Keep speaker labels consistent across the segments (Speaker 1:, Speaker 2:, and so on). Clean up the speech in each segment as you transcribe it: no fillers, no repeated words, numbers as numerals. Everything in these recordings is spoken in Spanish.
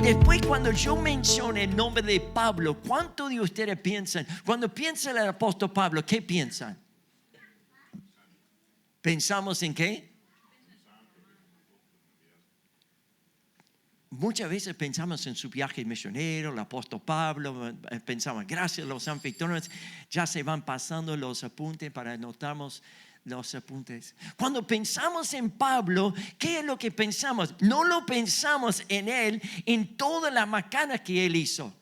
Speaker 1: después cuando yo menciono el nombre de Pablo, ¿cuántos de ustedes piensan? Cuando piensan en el apóstol Pablo, ¿qué piensan? ¿Pensamos en qué? Muchas veces pensamos en su viaje misionero, el apóstol Pablo, pensamos, gracias a los anfitriones, ya se van pasando los apuntes para anotarnos los apuntes. Cuando pensamos en Pablo, ¿qué es lo que pensamos? No lo pensamos en él, en todas las macanas que él hizo.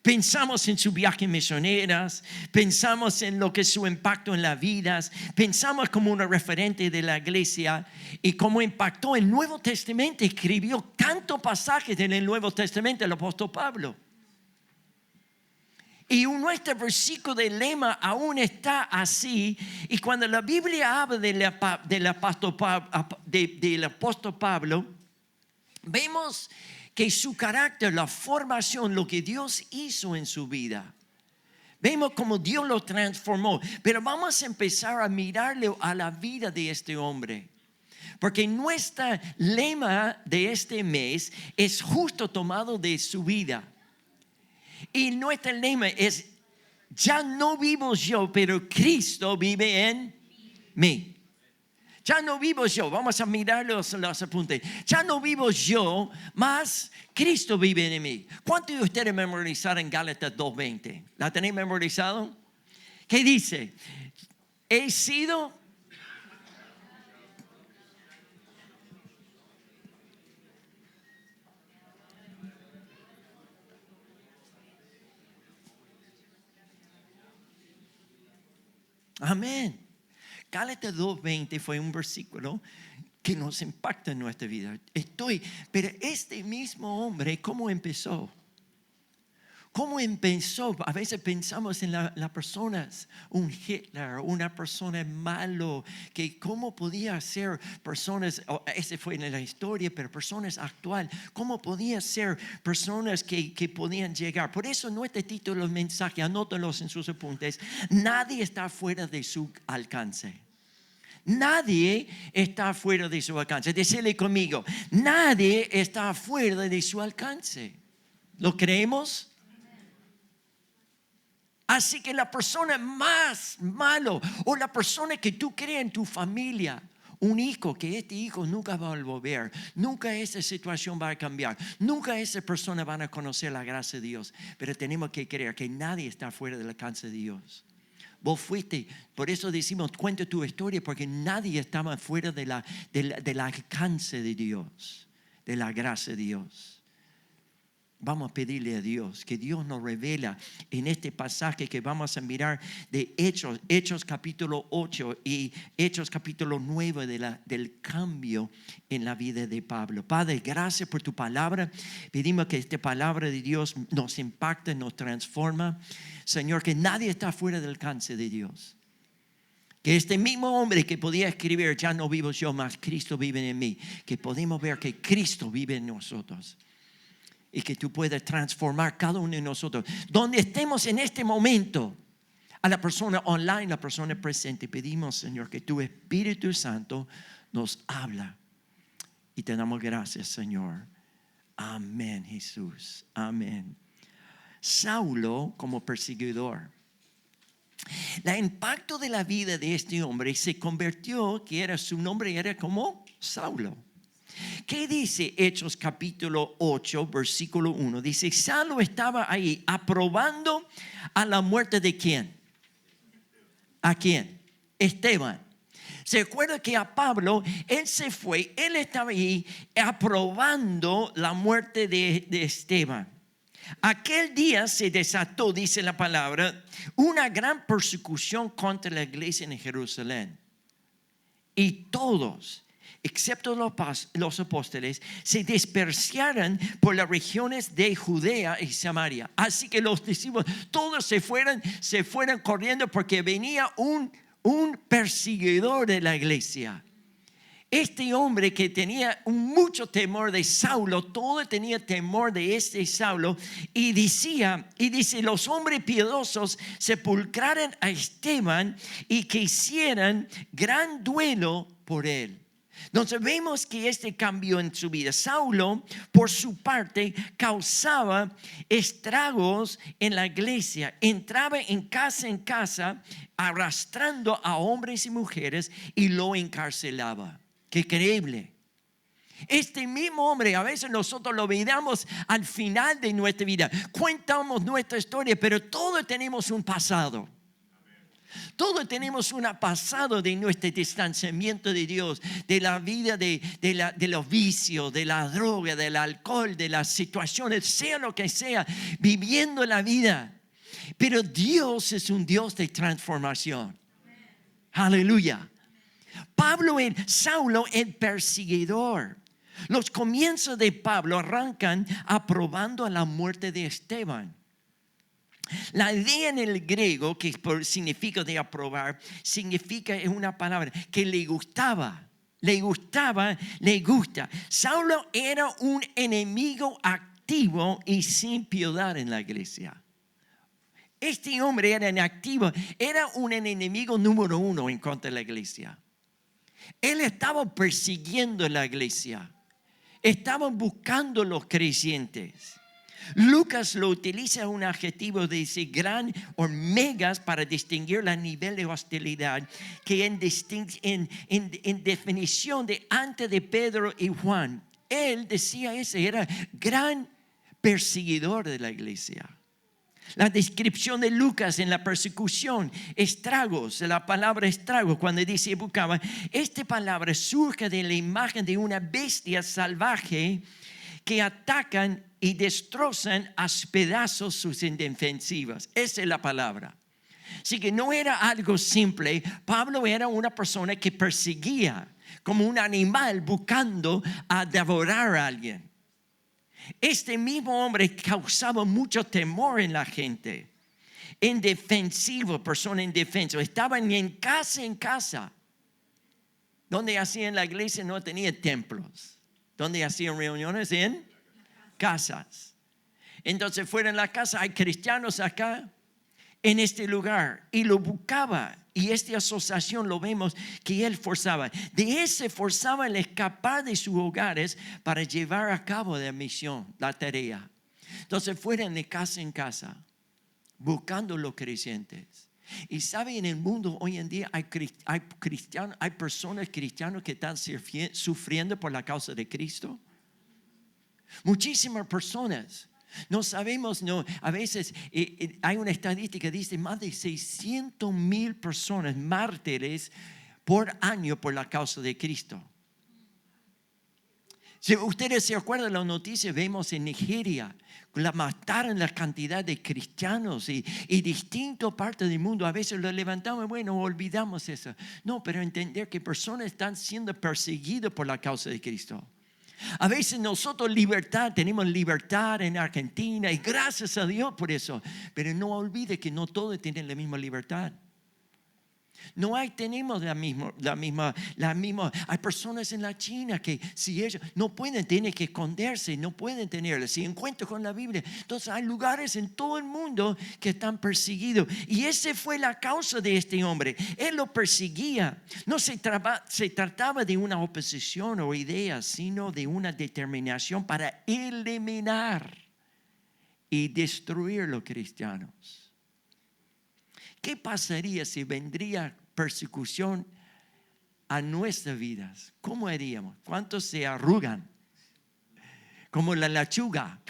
Speaker 1: Pensamos en su viaje misioneras, pensamos en lo que es su impacto en las vidas, pensamos como un referente de la iglesia y cómo impactó el Nuevo Testamento. Escribió tantos pasajes en el Nuevo Testamento el apóstol Pablo. Y nuestro versículo de lema aún está así. Y cuando la Biblia habla del apóstol Pablo, vemos que su carácter, la formación, lo que Dios hizo en su vida, vemos cómo Dios lo transformó. Pero vamos a empezar a mirarle a la vida de este hombre, porque nuestro lema de este mes es justo tomado de su vida. Y nuestro lema es: ya no vivo yo, pero Cristo vive en mí. Ya no vivo yo, vamos a mirar los apuntes. Ya no vivo yo, más Cristo vive en mí. ¿Cuántos de ustedes memorizaron Gálatas 2:20? ¿La tenéis memorizado? ¿Qué dice? He sido... Amén. Gálatas 2:20 fue un versículo que nos impacta en nuestra vida. Pero este mismo hombre, ¿cómo empezó? ¿Cómo empezó? A veces pensamos en las personas, un Hitler, una persona malo, que cómo podía ser personas, ese fue en la historia, pero personas actuales, cómo podían ser personas que podían llegar. Por eso nuestro título del mensaje, anótenlos en sus apuntes: nadie está fuera de su alcance. Nadie está fuera de su alcance. Decirle conmigo: nadie está fuera de su alcance. ¿Lo creemos? Así que la persona más malo, o la persona que tú crees en tu familia, un hijo, que este hijo nunca va a volver, nunca esa situación va a cambiar, nunca esa persona va a conocer la gracia de Dios. Pero tenemos que creer que nadie está fuera del alcance de Dios. Vos fuiste, por eso decimos, cuenta tu historia, porque nadie estaba fuera del alcance de Dios, de la gracia de Dios. Vamos a pedirle a Dios que Dios nos revela en este pasaje que vamos a mirar de Hechos capítulo 8 y Hechos capítulo 9 del cambio en la vida de Pablo. Padre, gracias por tu palabra. Pedimos que esta palabra de Dios nos impacte, nos transforma. Señor, que nadie está fuera del alcance de Dios. Que este mismo hombre que podía escribir: ya no vivo yo, más Cristo vive en mí, que podemos ver que Cristo vive en nosotros. Y que tú puedas transformar cada uno de nosotros, donde estemos en este momento, a la persona online, la persona presente. Pedimos, Señor, que tu Espíritu Santo nos habla. Y te damos gracias, Señor. Amén, Jesús. Amén. Saulo como perseguidor. El impacto de la vida de este hombre se convirtió, su nombre era como Saulo. ¿Qué dice Hechos capítulo 8 versículo 1? Dice: Saulo estaba ahí aprobando a la muerte de ¿quién? ¿A quién? Esteban. Se acuerda que a Pablo, él se fue, él estaba ahí aprobando la muerte de Esteban. Aquel día se desató, dice la palabra, una gran persecución contra la iglesia en Jerusalén. Y todos, excepto los apóstoles, se dispersaron por las regiones de Judea y Samaria. Así que los discípulos todos se fueron corriendo, porque venía un perseguidor de la iglesia. Este hombre que tenía mucho temor de Saulo, todo tenía temor de este Saulo, y dice: los hombres piadosos sepultaron a Esteban y que hicieran gran duelo por él. Entonces vemos que este cambio en su vida. Saulo, por su parte, causaba estragos en la iglesia. Entraba en casa, arrastrando a hombres y mujeres y lo encarcelaba. Qué increíble. Este mismo hombre, a veces nosotros lo veamos al final de nuestra vida. Contamos nuestra historia, pero todos tenemos un pasado. Todos tenemos un pasado de nuestro distanciamiento de Dios, de la vida, de los vicios, de la droga, del alcohol, de las situaciones, sea lo que sea, viviendo la vida. Pero Dios es un Dios de transformación. Aleluya. Saulo, el perseguidor. Los comienzos de Pablo arrancan aprobando la muerte de Esteban. La idea en el griego, que significa de aprobar, significa es una palabra que le gustaba. Le gusta. Saulo era un enemigo activo y sin piedad en la iglesia. Este hombre era inactivo, era un enemigo número 1 en contra de la iglesia. Él estaba persiguiendo la iglesia. Estaban buscando los creyentes. Lucas lo utiliza un adjetivo de ese gran o megas para distinguir el nivel de hostilidad que en definición de antes de Pedro y Juan. Él decía ese era gran perseguidor de la iglesia. La descripción de Lucas en la persecución, estragos, la palabra estragos, cuando dice buscaba, esta palabra surge de la imagen de una bestia salvaje que atacan y destrozan a pedazos sus indefensivas. Esa es la palabra. Así que no era algo simple. Pablo era una persona que perseguía como un animal buscando a devorar a alguien. Este mismo hombre causaba mucho temor en la gente. Indefensivo, persona indefensa. Estaban en casa. Donde hacían la iglesia no tenía templos. Donde hacían reuniones en casas. Entonces fuera en la casa, hay cristianos acá en este lugar y lo buscaba. Y esta asociación lo vemos que él forzaba. Forzaba el escapar de sus hogares para llevar a cabo la misión, la tarea. Entonces fueron de casa en casa buscando los creyentes. Y sabe, en el mundo hoy en día hay personas cristianas que están sufriendo por la causa de Cristo. Muchísimas personas. No sabemos, a veces hay una estadística que dice más de 600,000 personas mártires por año por la causa de Cristo. Si ustedes se acuerdan de la noticia, vemos en Nigeria, mataron la cantidad de cristianos y distintas partes del mundo. A veces lo levantamos, bueno, olvidamos eso. No, pero entender que personas están siendo perseguidas por la causa de Cristo. A veces nosotros tenemos libertad en Argentina y gracias a Dios por eso. Pero no olvide que no todos tienen la misma libertad. Tenemos la misma. Hay personas en la China que si ellos no pueden, tienen que esconderse, no pueden tenerla. Si encuentro con la Biblia, entonces hay lugares en todo el mundo que están perseguidos. Y esa fue la causa de este hombre. Él lo perseguía. No se trataba de una oposición o idea, sino de una determinación para eliminar y destruir los cristianos. ¿Qué pasaría si vendría persecución a nuestras vidas? ¿Cómo haríamos? ¿Cuántos se arrugan? Como la lechuga.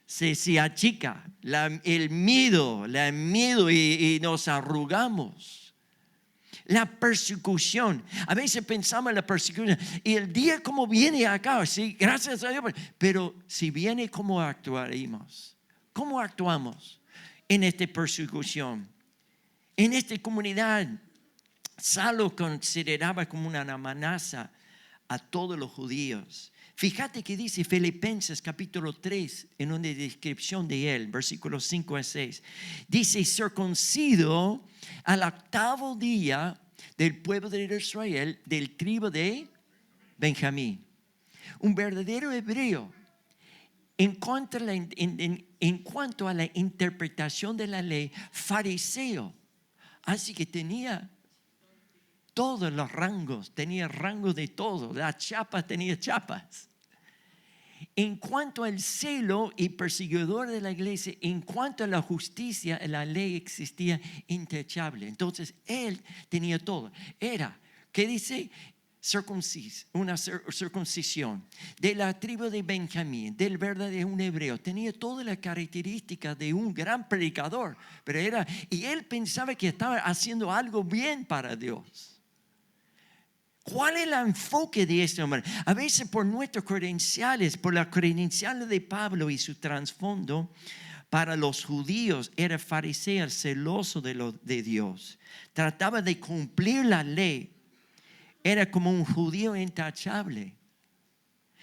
Speaker 1: Se achica el miedo y nos arrugamos. La persecución. A veces pensamos en la persecución. Y el día como viene acá, sí, gracias a Dios. Pero si viene, ¿cómo actuaríamos? ¿Cómo actuamos en esta persecución? En esta comunidad, Saulo consideraba como una amenaza a todos los judíos. Fíjate que dice Filipenses capítulo 3 en una descripción de él, versículos 5 a 6. Dice, circuncido al 8º día del pueblo de Israel, del tribu de Benjamín. Un verdadero hebreo. En cuanto a la interpretación de la ley, fariseo. Así que tenía todos los rangos, tenía rango de todo, las chapas tenía chapas. En cuanto al celo y perseguidor de la iglesia, en cuanto a la justicia, la ley existía intachable. Entonces, él tenía todo. Era, ¿qué dice? Una circuncisión de la tribu de Benjamín, del verdadero un hebreo. Tenía todas las características de un gran predicador, y él pensaba que estaba haciendo algo bien para Dios. ¿Cuál es el enfoque de este hombre? A veces por nuestros credenciales, por las credenciales de Pablo y su trasfondo, para los judíos era fariseo, celoso de Dios. Trataba de cumplir la ley. Era como un judío intachable.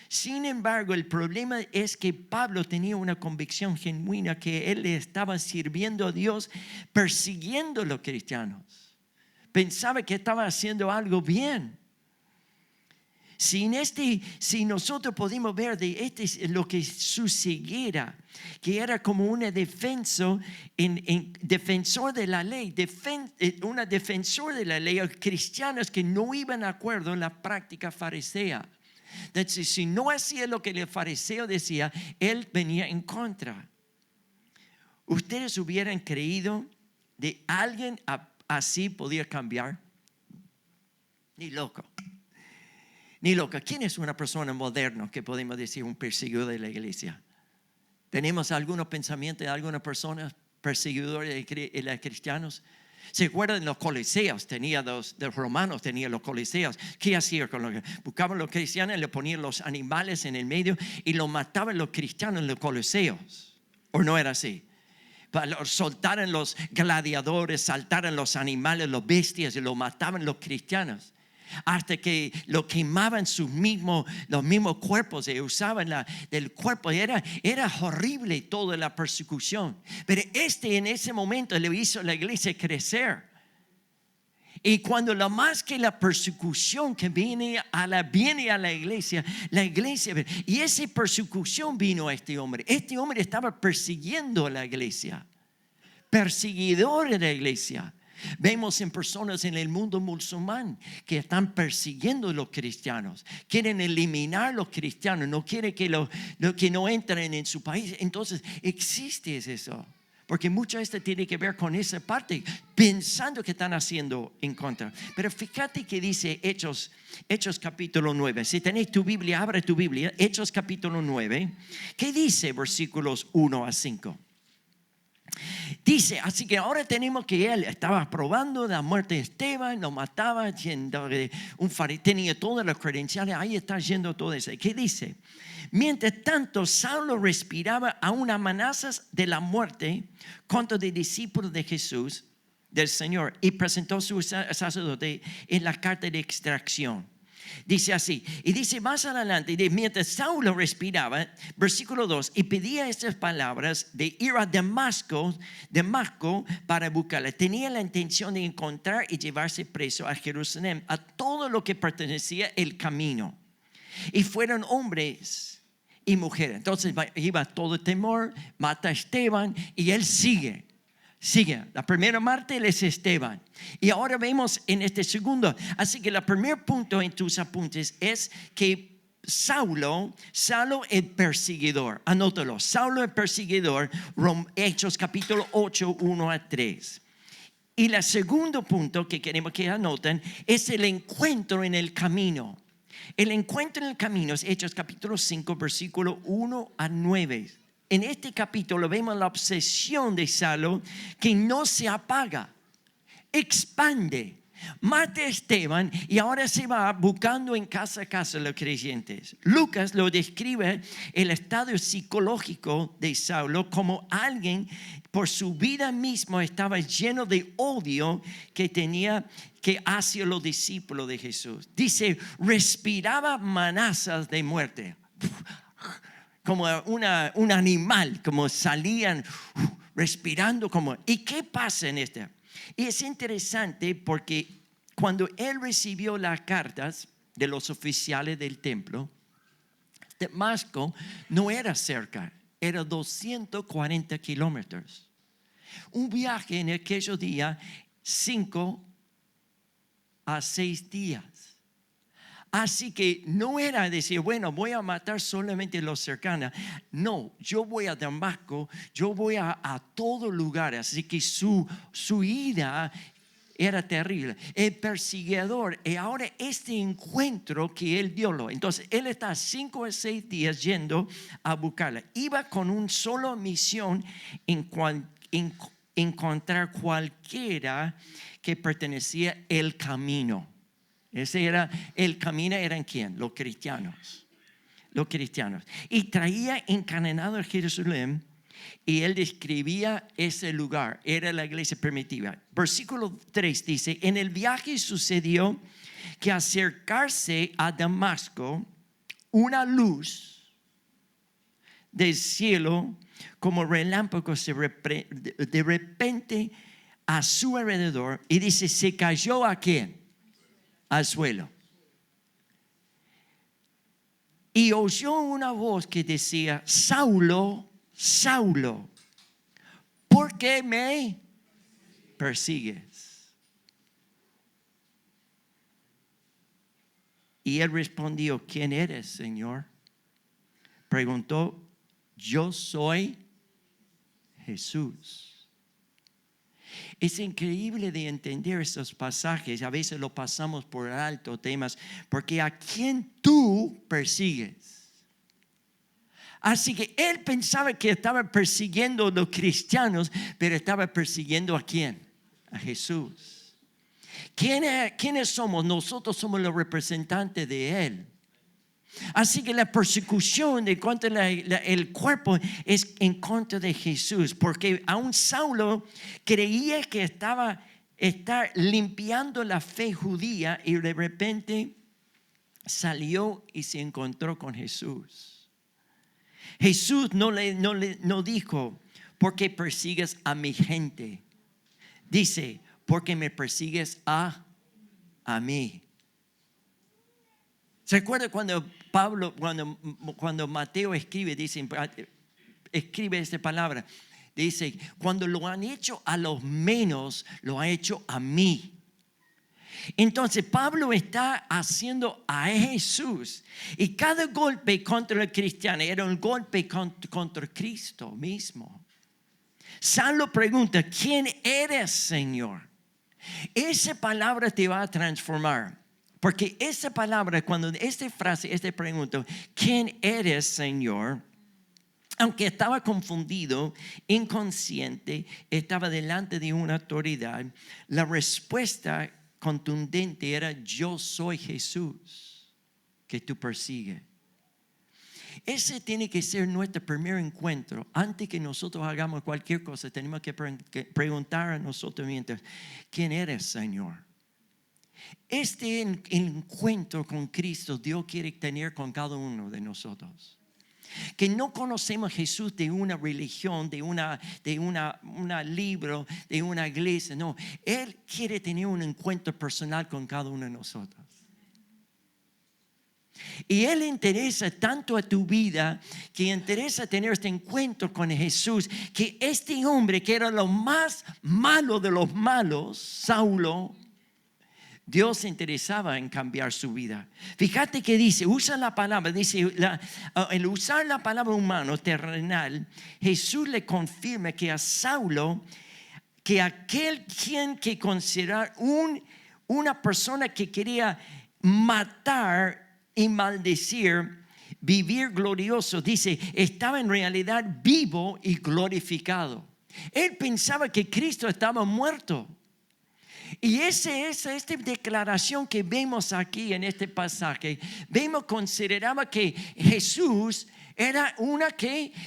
Speaker 1: Sin embargo, el problema es que Pablo tenía una convicción genuina que él le estaba sirviendo a Dios, persiguiendo a los cristianos. Pensaba que estaba haciendo algo bien. Si nosotros podemos ver de lo que sucediera, que era como una defensor de la ley, una defensor de la ley, cristianos que no iban de acuerdo en la práctica farisea. Entonces, si no hacía lo que el fariseo decía, él venía en contra. ¿Ustedes hubieran creído de alguien así podía cambiar? Ni loco. Ni loca. ¿Quién es una persona moderna que podemos decir un perseguidor de la iglesia? ¿Tenemos algunos pensamientos de algunas personas perseguidores de los cristianos? ¿Se acuerdan los coliseos? Los romanos tenían los coliseos. ¿Qué hacían con los? Buscaban los cristianos, le ponían los animales en el medio y los mataban los cristianos en los coliseos. ¿O no era así? Soltaran los gladiadores, saltaran los animales, los bestias y los mataban los cristianos. Hasta que lo quemaban los mismos cuerpos y usaban del cuerpo. Era horrible toda la persecución. Pero en ese momento le hizo a la iglesia crecer. Y cuando lo más que la persecución que viene a la iglesia, y esa persecución vino a este hombre. Este hombre estaba persiguiendo a la iglesia, perseguidor de la iglesia. Vemos en personas en el mundo musulmán que están persiguiendo a los cristianos, quieren eliminar a los cristianos, no quieren que no entren en su país. Entonces existe eso, porque mucho de esto tiene que ver con esa parte, pensando que están haciendo en contra. Pero fíjate que dice Hechos capítulo 9. Si tenés tu Biblia, abre tu Biblia. Hechos capítulo 9. ¿Qué dice versículos 1 a 5? Dice, así que ahora tenemos que él estaba probando la muerte de Esteban, lo mataba, tenía todas las credenciales, ahí está yendo todo eso. ¿Qué dice? Mientras tanto, Saulo respiraba aún amenazas de la muerte contra los discípulos de Jesús, del Señor, y presentó su sacerdote en la carta de extracción. Dice así, y dice más adelante, mientras Saulo respiraba, versículo 2, y pedía estas palabras de ir a Damasco para buscarla. Tenía la intención de encontrar y llevarse preso a Jerusalén, a todo lo que pertenecía el camino. Y fueron hombres y mujeres. Entonces iba todo temor, mata a Esteban y él sigue. La primera mártir es Esteban. Y ahora vemos en este segundo. Así que el primer punto en tus apuntes es que Saulo el perseguidor. Anótalo. Saulo el perseguidor. Hechos capítulo 8, 1 a 3. Y el segundo punto que queremos que anoten es el encuentro en el camino. El encuentro en el camino es Hechos capítulo 5, versículo 1 a 9. En este capítulo vemos la obsesión de Saulo que no se apaga, expande, mata a Esteban y ahora se va buscando en casa a casa a los creyentes. Lucas lo describe el estado psicológico de Saulo como alguien por su vida misma estaba lleno de odio que tenía que hacia los discípulos de Jesús. Dice, respiraba amenazas de muerte. Como un animal, como salían respirando como. ¿Y qué pasa en este? Y es interesante porque cuando él recibió las cartas de los oficiales del templo, Damasco no era cerca, era 240 kilómetros. Un viaje en aquellos días, 5 a 6 días. Así que no era decir, bueno, voy a matar solamente los cercanos. No, yo voy a Damasco, yo voy a todo lugar. Así que su ira era terrible. El perseguidor, y ahora este encuentro que él dio. Entonces, él está 5 o 6 días yendo a buscarla. Iba con una sola misión encontrar cualquiera que pertenecía al camino. Ese era el camino, ¿eran quién? Los cristianos. Los cristianos. Y traía encadenado a Jerusalén. Y él describía ese lugar, era la iglesia primitiva. Versículo 3 dice: en el viaje sucedió que acercarse a Damasco una luz del cielo como relámpagos de repente a su alrededor, y dice, se cayó ¿a quién? Al suelo. Y oyó una voz que decía: Saulo, Saulo, ¿por qué me persigues? Y él respondió: ¿quién eres, Señor? Preguntó: yo soy Jesús. Es increíble de entender estos pasajes. A veces lo pasamos por alto temas, porque ¿a quién tú persigues? Así que él pensaba que estaba persiguiendo a los cristianos, pero estaba persiguiendo ¿a quién? A Jesús. ¿Quiénes somos? Nosotros somos los representantes de él. Así que la persecución de contra el cuerpo es en contra de Jesús, porque aún Saulo creía que estaba limpiando la fe judía, y de repente salió y se encontró con Jesús. Jesús no dijo: porque persigues a mi gente. Dice: porque me persigues a mí. ¿Se acuerda cuando Pablo, cuando Mateo escribe esta palabra? Dice: cuando lo han hecho a los menos, lo ha hecho a mí. Entonces Pablo está haciendo a Jesús, y cada golpe contra el cristiano era un golpe contra Cristo mismo. Saulo pregunta: ¿quién eres, Señor? Esa palabra te va a transformar, porque esa palabra, cuando esta frase, esta pregunta, ¿quién eres, Señor? Aunque estaba confundido, inconsciente, estaba delante de una autoridad, la respuesta contundente era: yo soy Jesús que tú persigues. Ese tiene que ser nuestro primer encuentro. Antes que nosotros hagamos cualquier cosa, tenemos que preguntar a nosotros mientras: ¿quién eres, Señor? Este encuentro con Cristo Dios quiere tener con cada uno de nosotros. Que no conocemos a Jesús de una religión, de un libro, de una iglesia. No, Él quiere tener un encuentro personal con cada uno de nosotros. Y Él interesa tanto a tu vida, que interesa tener este encuentro con Jesús, que este hombre que era lo más malo de los malos, Saulo, Dios se interesaba en cambiar su vida. Fíjate que dice, usa la palabra, dice, el usar la palabra humano, terrenal, Jesús le confirma que a Saulo, que aquel quien que considerar una persona que quería matar y maldecir, vivir glorioso, dice, estaba en realidad vivo y glorificado. Él pensaba que Cristo estaba muerto. Y esta declaración que vemos aquí en este pasaje, consideraba que Jesús era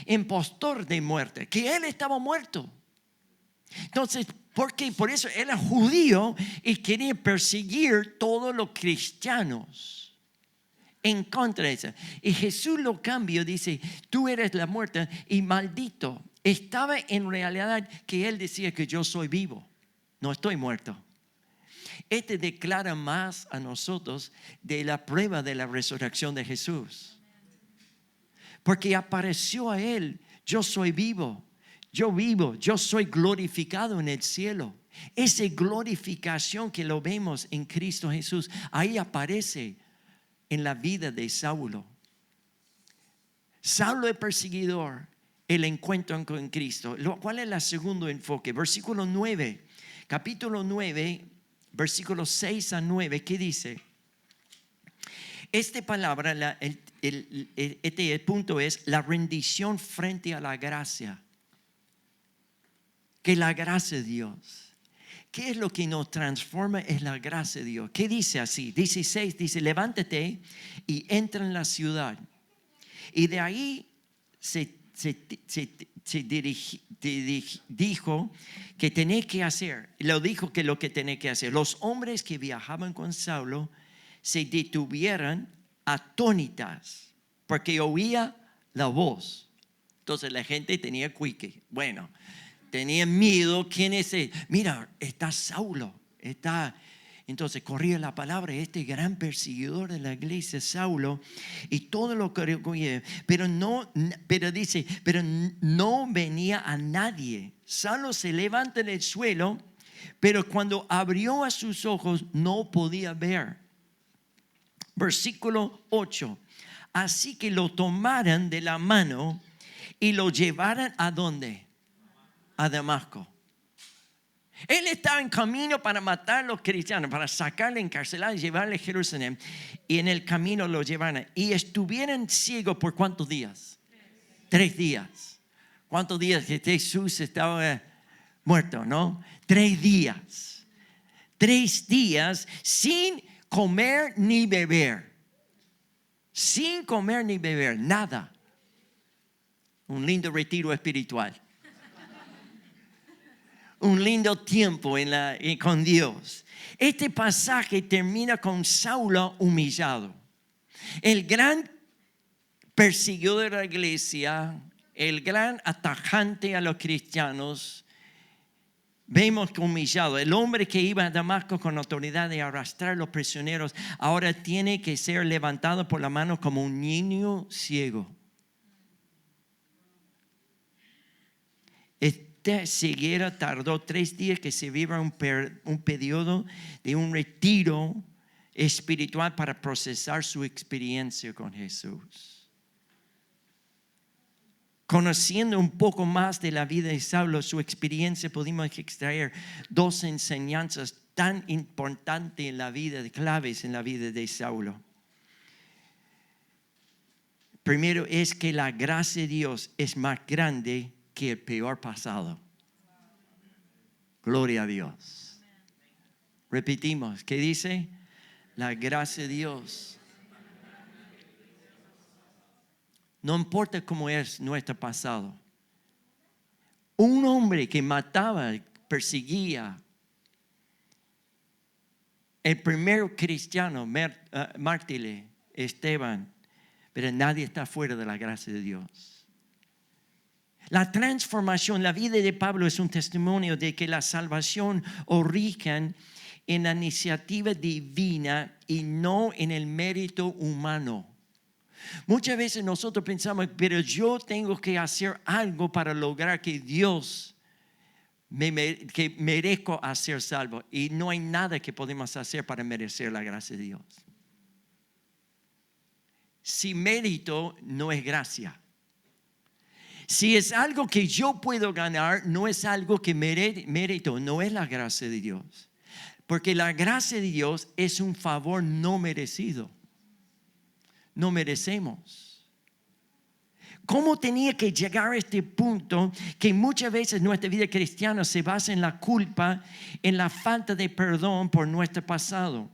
Speaker 1: impostor de muerte, que Él estaba muerto. Entonces, porque por eso Él era judío y quería perseguir todos los cristianos en contra de eso. Y Jesús lo cambió, dice: tú eres la muerte y maldito. Estaba en realidad que Él decía que yo soy vivo, no estoy muerto. Este declara más a nosotros de la prueba de la resurrección de Jesús. Porque apareció a Él: yo soy vivo, yo vivo, yo soy glorificado en el cielo. Esa glorificación que lo vemos en Cristo Jesús, ahí aparece en la vida de Saulo. Saulo el perseguidor, el encuentro con Cristo. ¿Cuál es el segundo enfoque? Versículo 9, capítulo 9, versículos 6 a 9, ¿qué dice? Esta palabra, el punto es la rendición frente a la gracia. Que la gracia de Dios. ¿Qué es lo que nos transforma? Es la gracia de Dios. ¿Qué dice así? 16 dice, levántate y entra en la ciudad. Y de ahí dijo que tenía que hacer. Lo dijo que lo que tenía que hacer. Los hombres que viajaban con Saulo se detuvieran atónitas porque oía la voz. Entonces la gente tenía cuique. Bueno, tenían miedo. ¿Quién es él? Mira, está Saulo. Entonces corría la palabra, este gran perseguidor de la iglesia, Saulo, y todo lo que oía. Pero no venía a nadie. Saulo se levanta en el suelo, pero cuando abrió a sus ojos no podía ver. Versículo 8. Así que lo tomaran de la mano y lo llevaran ¿a dónde? A Damasco. Él estaba en camino para matar a los cristianos, para sacarle, encarcelar y llevarle a Jerusalén. Y en el camino lo llevaron. Y estuvieron ciegos por ¿cuántos días? 3 días. ¿Cuántos días que Jesús estaba muerto, no? 3 días. 3 días sin comer ni beber. Sin comer ni beber, nada. Un lindo retiro espiritual. Un lindo tiempo con Dios. Este pasaje termina con Saulo humillado. El gran perseguidor de la iglesia, el gran atacante a los cristianos, vemos que humillado. El hombre que iba a Damasco con autoridad de arrastrar a los prisioneros, ahora tiene que ser levantado por la mano como un niño ciego. Esta ceguera tardó 3 días que se viva un periodo de un retiro espiritual para procesar su experiencia con Jesús. Conociendo un poco más de la vida de Saulo, su experiencia, pudimos extraer 2 enseñanzas tan importantes en la vida, claves en la vida de Saulo. Primero es que la gracia de Dios es más grande que el peor pasado. Gloria a Dios. Repetimos, ¿qué dice? La gracia de Dios. No importa cómo es nuestro pasado. Un hombre que mataba, perseguía, el primer cristiano, mártir, Esteban, pero nadie está fuera de la gracia de Dios. La transformación, la vida de Pablo es un testimonio de que la salvación origen en la iniciativa divina y no en el mérito humano. Muchas veces nosotros pensamos, pero yo tengo que hacer algo para lograr que Dios que merezco a ser salvo. Y no hay nada que podemos hacer para merecer la gracia de Dios. Si mérito no es gracia. Si es algo que yo puedo ganar, no es algo que mérito, no es la gracia de Dios. Porque la gracia de Dios es un favor no merecido. No merecemos. ¿Cómo tenía que llegar a este punto que muchas veces nuestra vida cristiana se basa en la culpa, en la falta de perdón por nuestro pasado?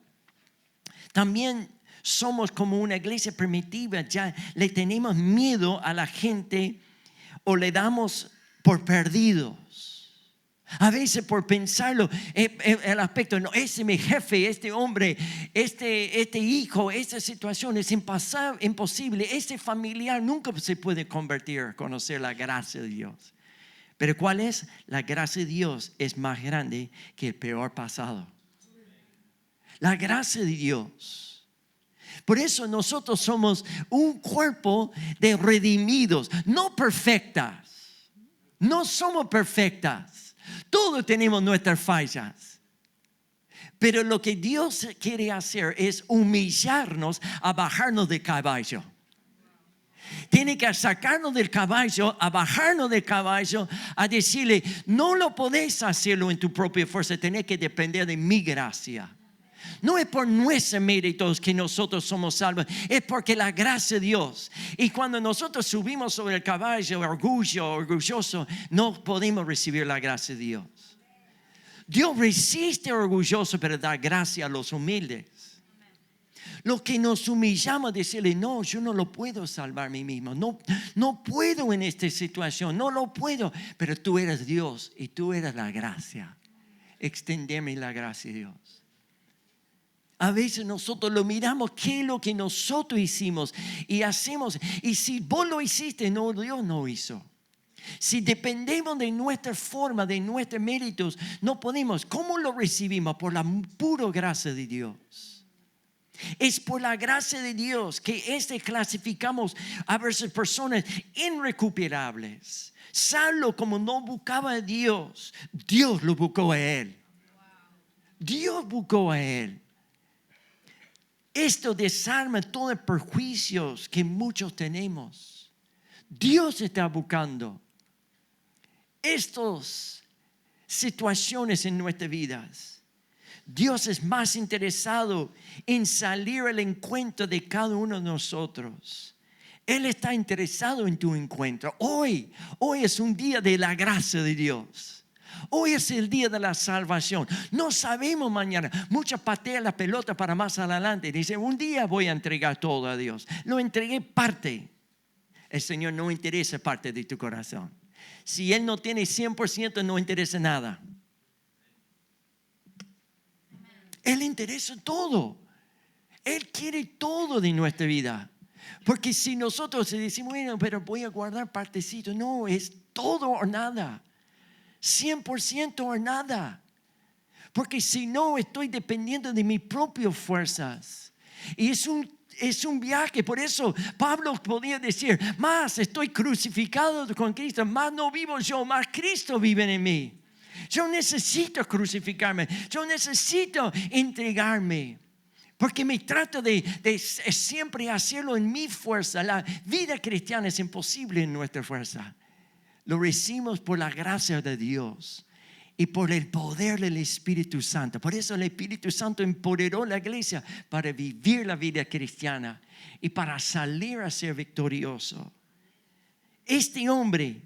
Speaker 1: También somos como una iglesia primitiva, ya le tenemos miedo a la gente o le damos por perdidos. A veces por pensarlo, el aspecto, no, ese es mi jefe, este hombre, este hijo, esta situación es imposible. Ese familiar nunca se puede convertir a conocer la gracia de Dios. Pero ¿cuál es? La gracia de Dios es más grande que el peor pasado. La gracia de Dios. Por eso nosotros somos un cuerpo de redimidos, no perfectas. No somos perfectas. Todos tenemos nuestras fallas. Pero lo que Dios quiere hacer es humillarnos a bajarnos del caballo. Tiene que sacarnos del caballo, a bajarnos del caballo, a decirle, no lo podés hacerlo en tu propia fuerza, tenés que depender de mi gracia. No es por nuestros méritos que nosotros somos salvos, es porque la gracia de Dios. Y cuando nosotros subimos sobre el caballo orgulloso, no podemos recibir la gracia de Dios. Dios resiste al orgulloso, pero da gracia a los humildes. Lo que nos humillamos, decirle, no, yo no lo puedo salvar a mí mismo. No puedo en esta situación, no lo puedo. Pero tú eres Dios y tú eres la gracia. Extenderme la gracia de Dios. A veces nosotros lo miramos, qué es lo que nosotros hicimos y hacemos. Y si vos lo hiciste, no, Dios no hizo. Si dependemos de nuestra forma, de nuestros méritos, no podemos. ¿Cómo lo recibimos? Por la pura gracia de Dios. Es por la gracia de Dios que clasificamos a veces personas irrecuperables. Saulo, como no buscaba a Dios, Dios lo buscó a él. Dios buscó a él. Esto desarma todos los perjuicios que muchos tenemos. Dios está buscando estas situaciones en nuestras vidas. Dios es más interesado en salir al encuentro de cada uno de nosotros. Él está interesado en tu encuentro. Hoy es un día de la gracia de Dios. Hoy es el día de la salvación. No sabemos mañana. Muchos patean la pelota para más adelante. Dicen, un día voy a entregar todo a Dios. Lo entregué parte. El Señor no interesa parte de tu corazón. Si Él no tiene 100%, no interesa nada. Él le interesa todo. Él quiere todo de nuestra vida. Porque si nosotros decimos, bueno, pero voy a guardar partecito. No, es todo o nada. 100% o nada. Porque si no, estoy dependiendo de mis propias fuerzas. Y es un viaje. Por eso Pablo podía decir, más estoy crucificado con Cristo. Más no vivo yo, más Cristo vive en mí. Yo necesito crucificarme. Yo necesito entregarme. Porque me trato de siempre hacerlo en mi fuerza. La vida cristiana es imposible en nuestra fuerza. Lo recibimos por la gracia de Dios y por el poder del Espíritu Santo. Por eso el Espíritu Santo empoderó a la iglesia para vivir la vida cristiana y para salir a ser victorioso. Este hombre,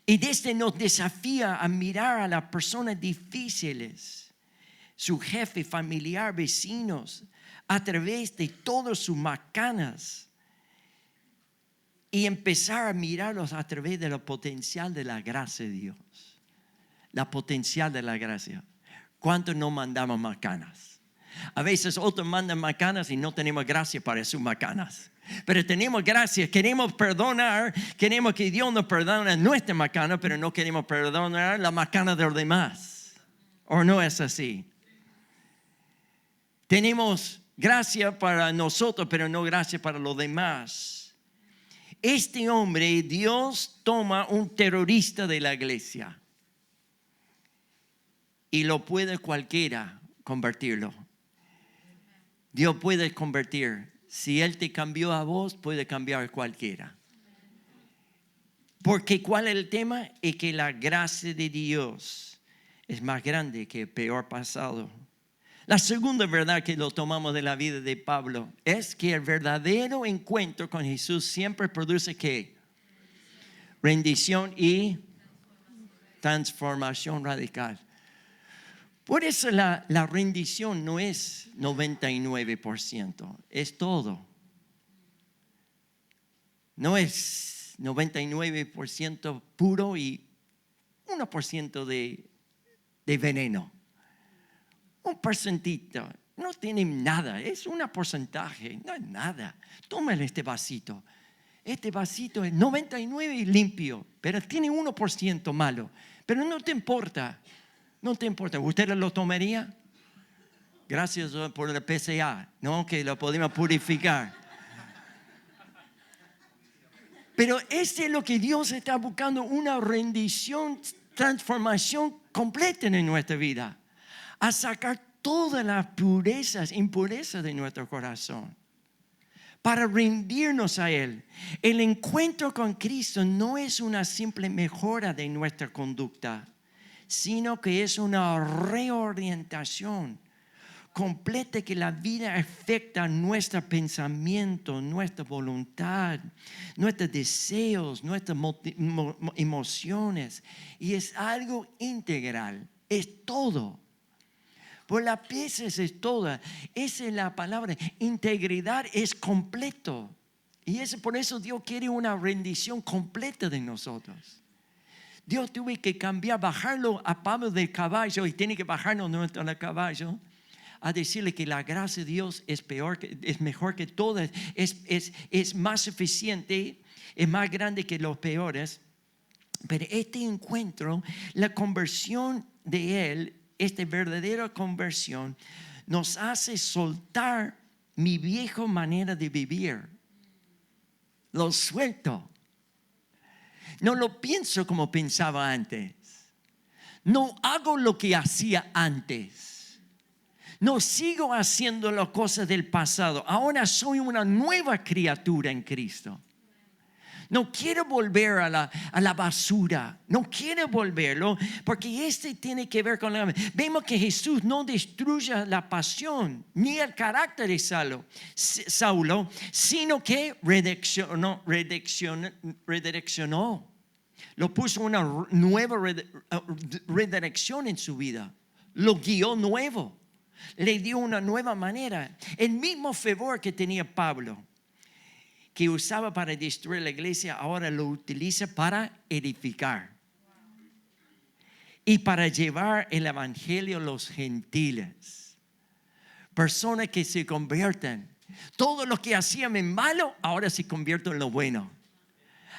Speaker 1: y desde nos desafía a mirar a las personas difíciles, su jefe, familiar, vecinos, a través de todas sus macanas y empezar a mirarlos a través de la potencial de la gracia de Dios. La potencial de la gracia. ¿Cuántos no mandamos macanas? A veces otros mandan macanas y no tenemos gracia para sus macanas. Pero tenemos gracia, queremos perdonar, queremos que Dios nos perdone nuestra macana, pero no queremos perdonar la macana de los demás. ¿O no es así? Tenemos gracia para nosotros, pero no gracia para los demás. Este hombre, Dios toma un terrorista de la iglesia y lo puede cualquiera convertirlo. Dios puede convertir. Si Él te cambió a vos, puede cambiar a cualquiera. Porque ¿cuál es el tema? Es que la gracia de Dios es más grande que el peor pasado. La segunda verdad que lo tomamos de la vida de Pablo es que el verdadero encuentro con Jesús siempre produce ¿qué? Rendición y transformación radical. Por eso la rendición no es 99%, es todo. No es 99% puro y 1% de veneno. Un porcentito, no tiene nada, es un porcentaje, no es nada. Tómale este vasito. Este vasito es 99% limpio, pero tiene 1% malo. Pero no te importa. No te importa, ¿usted lo tomaría? Gracias por la PCA, ¿no? Que lo podemos purificar. Pero este es lo que Dios está buscando, una rendición transformación completa en nuestra vida, a sacar todas las purezas, impurezas de nuestro corazón, para rendirnos a Él. El encuentro con Cristo no es una simple mejora de nuestra conducta, sino que es una reorientación completa que la vida afecta nuestro pensamiento, nuestra voluntad, nuestros deseos, nuestras emociones. Y es algo integral, es todo. Por la pieza es toda. Esa es la palabra. Integridad es completo. Y por eso Dios quiere una rendición completa de nosotros. Dios tuvo que cambiar, bajarlo a Pablo del caballo, y tiene que bajarnos nosotros al caballo, a decirle que la gracia de Dios es mejor que todas, es más suficiente, es más grande que los peores. Pero este encuentro, la conversión de Él, esta verdadera conversión, nos hace soltar mi vieja manera de vivir. Lo suelto. No lo pienso como pensaba antes. No hago lo que hacía antes. No sigo haciendo las cosas del pasado. Ahora soy una nueva criatura en Cristo. No quiero volver a la basura. No quiero volverlo, porque tiene que ver con vemos que Jesús no destruye la pasión ni el carácter de Saulo, sino que redireccionó. Lo puso una nueva redirección en su vida. Lo guió nuevo. Le dio una nueva manera. El mismo fervor que tenía Pablo, que usaba para destruir la iglesia, ahora lo utiliza para edificar y para llevar el evangelio a los gentiles. Personas que se convierten. Todo lo que hacían en malo, ahora se convierte en lo bueno.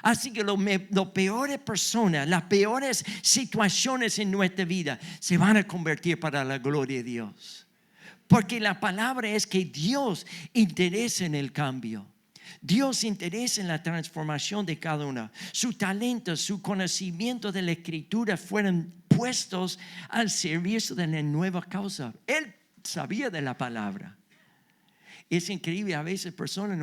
Speaker 1: Así que las peores personas, las peores situaciones en nuestra vida se van a convertir para la gloria de Dios. Porque la palabra es que Dios interesa en el cambio. Dios interesa en la transformación de cada uno. Su talento, su conocimiento de la Escritura fueron puestos al servicio de la nueva causa. Él sabía de la palabra. Es increíble, a veces personas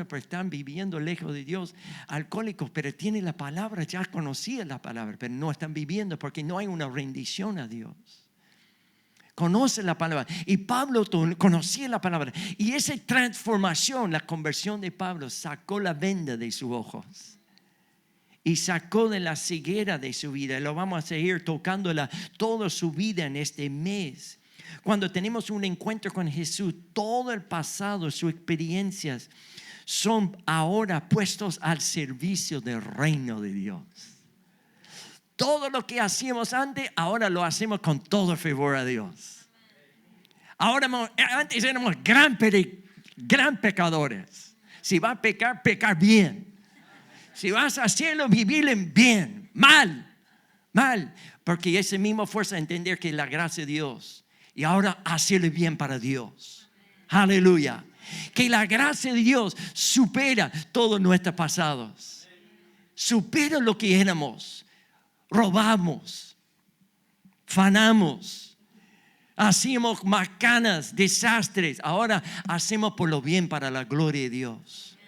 Speaker 1: pues están viviendo lejos de Dios, alcohólicos, pero tienen la palabra, ya conocían la palabra, pero no están viviendo porque no hay una rendición a Dios. Conoce la palabra. Y Pablo conocía la palabra. Y esa transformación, la conversión de Pablo, sacó la venda de sus ojos. Y sacó de la ceguera de su vida. Y lo vamos a seguir tocándola toda su vida en este mes. Cuando tenemos un encuentro con Jesús, todo el pasado, sus experiencias, son ahora puestos al servicio del reino de Dios. Todo lo que hacíamos antes, ahora lo hacemos con todo fervor a Dios. Antes éramos gran pecadores. Si vas a pecar, pecar bien. Si vas a hacerlo, vivirlo bien. Mal. Porque esa misma fuerza de entender que es la gracia de Dios. Y ahora hacerlo bien para Dios. Aleluya. Que la gracia de Dios supera todos nuestros pasados. Supera lo que éramos. Robamos, fanamos, hacíamos macanas, desastres. Ahora hacemos por lo bien para la gloria de Dios.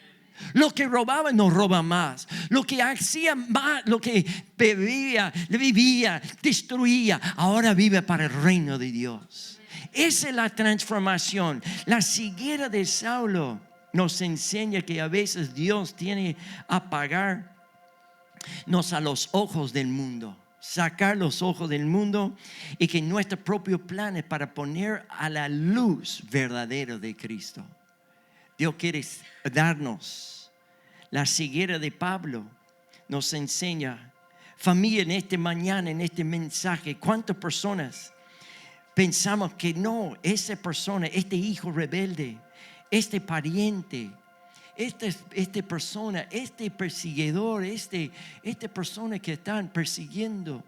Speaker 1: Lo que robaba no roba más. Lo que hacía más, lo que vivía, destruía, ahora vive para el reino de Dios. Esa es la transformación. La ceguera de Saulo nos enseña que a veces Dios tiene que apagarnos a los ojos del mundo, sacar los ojos del mundo, y que nuestro propio plan es para poner a la luz verdadera de Cristo. Dios quiere darnos la ceguera de Pablo. Nos enseña, familia, en este mañana, en este mensaje, cuántas personas pensamos que no, esa persona, este hijo rebelde, este pariente, esta persona, este perseguidor, esta persona que están persiguiendo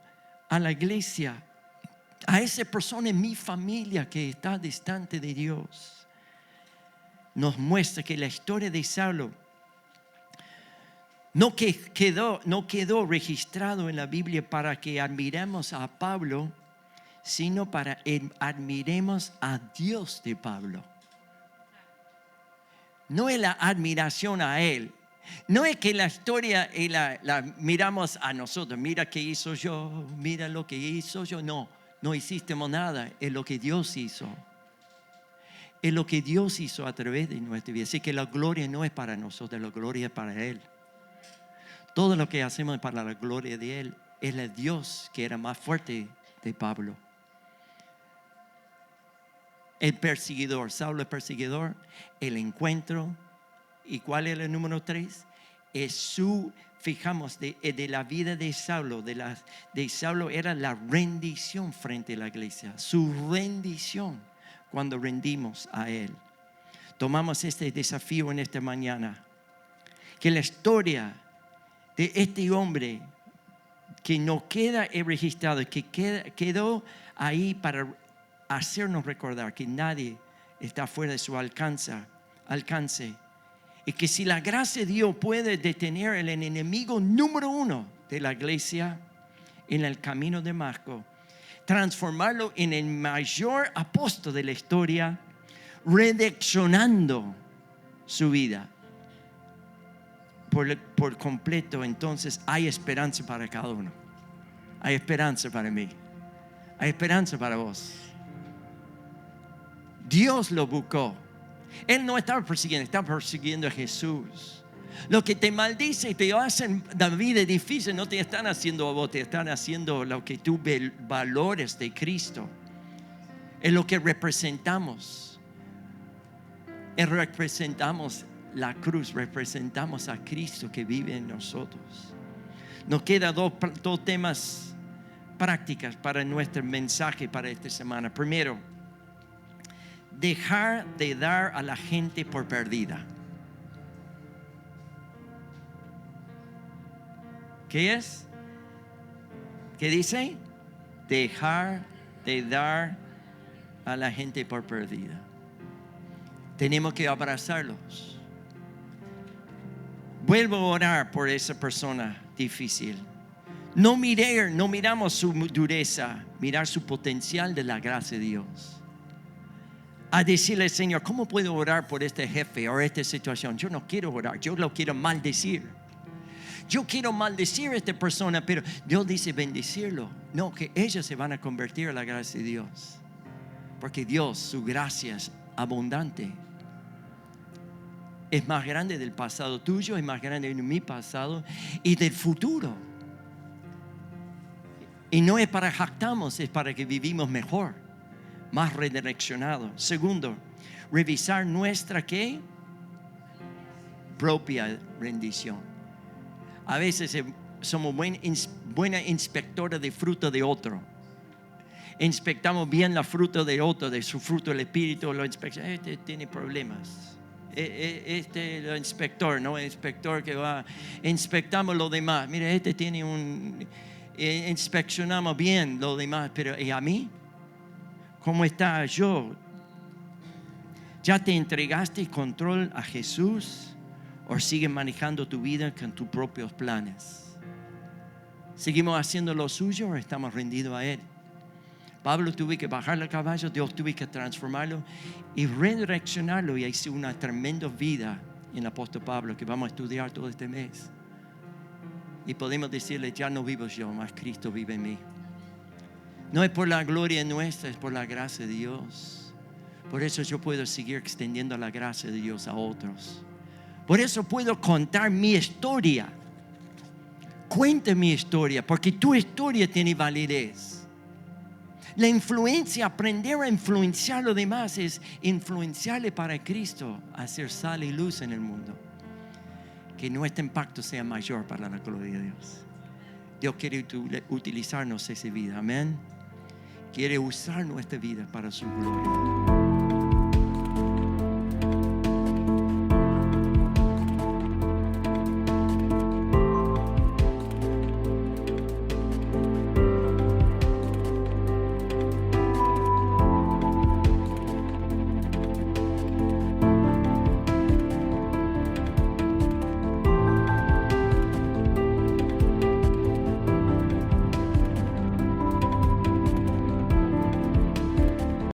Speaker 1: a la iglesia, a esa persona en mi familia que está distante de Dios, nos muestra que la historia de Saulo no quedó registrado en la Biblia para que admiremos a Pablo, sino para que admiremos a Dios de Pablo. No es la admiración a él. No es que la historia la miramos a nosotros. Mira qué hizo yo, mira lo que hizo yo. No hicimos nada. Es lo que Dios hizo. Es lo que Dios hizo a través de nuestra vida. Así que la gloria no es para nosotros, la gloria es para Él. Todo lo que hacemos es para la gloria de Él. Es el Dios que era más fuerte de Pablo. El perseguidor, Saulo el perseguidor, el encuentro. ¿Y cuál es el número 3? Es fijamos, de la vida de Saulo. De Saulo era la rendición frente a la iglesia. Su rendición cuando rendimos a Él. Tomamos este desafío en esta mañana. Que la historia de este hombre que no queda registrado, que quedó ahí para hacernos recordar que nadie está fuera de su alcance. Y que si la gracia de Dios puede detener el enemigo número 1 de la iglesia en el camino de Damasco, transformarlo en el mayor apóstol de la historia, redireccionando su vida por completo, entonces hay esperanza para cada uno. Hay esperanza para mí. Hay esperanza para vos. Dios lo buscó. Él no estaba persiguiendo a Jesús. Lo que te maldice y te hacen la vida difícil no te están haciendo a vos, te están haciendo lo que tú valores de Cristo. Es lo que representamos. Representamos la cruz, representamos a Cristo que vive en nosotros. Nos quedan dos temas prácticas para nuestro mensaje para esta semana. Primero, dejar de dar a la gente por perdida. ¿Qué es? ¿Qué dice? Dejar de dar a la gente por perdida. Tenemos que abrazarlos. Vuelvo a orar por esa persona difícil. No miramos su dureza, mirar su potencial de la gracia de Dios. A decirle, Señor, ¿cómo puedo orar por este jefe o esta situación? Yo no quiero orar, yo lo quiero maldecir. Yo quiero maldecir a esta persona, pero Dios dice bendecirlo. No, que ellos se van a convertir a la gracia de Dios. Porque Dios, su gracia es abundante. Es más grande del pasado tuyo, es más grande de mi pasado y del futuro. Y no es para jactarnos, es para que vivimos mejor, más redireccionado. Segundo, revisar nuestra ¿qué? Propia rendición. A veces somos buena inspectora de fruto de otro. Inspectamos bien la fruta de otro, de su fruto del espíritu. Lo inspeccionamos. Este tiene problemas. El inspector, ¿no? El inspector que va, inspectamos lo demás. Mira, este tiene inspeccionamos bien lo demás, pero ¿y a mí? ¿Cómo está yo? ¿Ya te entregaste el control a Jesús? ¿O sigues manejando tu vida con tus propios planes? ¿Seguimos haciendo lo suyo o estamos rendidos a Él? Pablo tuvo que bajar el caballo, Dios tuvo que transformarlo y redireccionarlo, y hizo una tremenda vida en el apóstol Pablo que vamos a estudiar todo este mes. Y podemos decirle, ya no vivo yo, más Cristo vive en mí. No es por la gloria nuestra, es por la gracia de Dios. Por eso yo puedo seguir extendiendo la gracia de Dios a otros. Por eso puedo contar mi historia. Cuenta mi historia, porque tu historia tiene validez. La influencia, aprender a influenciar a los demás es influenciarle para Cristo, hacer sal y luz en el mundo. Que nuestro impacto sea mayor para la gloria de Dios. Dios quiere utilizarnos esa vida, amén. Quiere usar nuestra vida para su gloria.